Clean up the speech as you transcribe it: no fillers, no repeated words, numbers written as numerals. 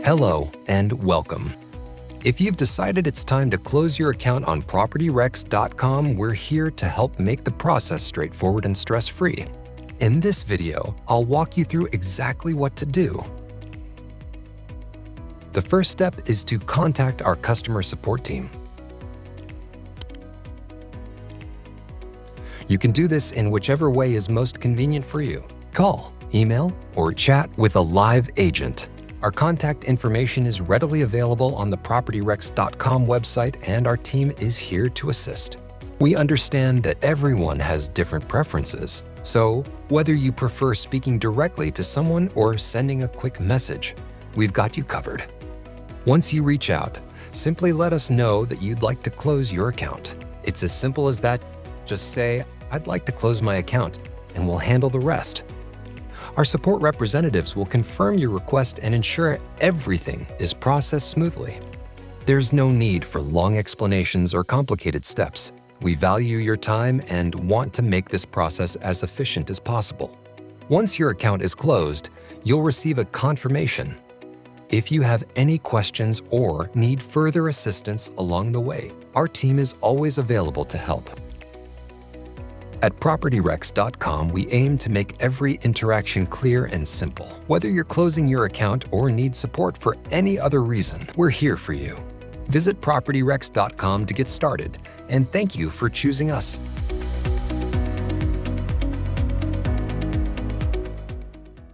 Hello and welcome. If you've decided it's time to close your account on PropertyRecs.com, we're here to help make the process straightforward and stress-free. In this video, I'll walk you through exactly what to do. The first step is to contact our customer support team. You can do this in whichever way is most convenient for you. Call, email, or chat with a live agent. Our contact information is readily available on the PropertyRecs.com website, and our team is here to assist. We understand that everyone has different preferences, so whether you prefer speaking directly to someone or sending a quick message, we've got you covered. Once you reach out, simply let us know that you'd like to close your account. It's as simple as that. Just say, "I'd like to close my account," and we'll handle the rest. Our support representatives will confirm your request and ensure everything is processed smoothly. There's no need for long explanations or complicated steps. We value your time and want to make this process as efficient as possible. Once your account is closed, you'll receive a confirmation. If you have any questions or need further assistance along the way, our team is always available to help. At PropertyRecs.com, we aim to make every interaction clear and simple. Whether you're closing your account or need support for any other reason, we're here for you. Visit PropertyRecs.com to get started, and thank you for choosing us.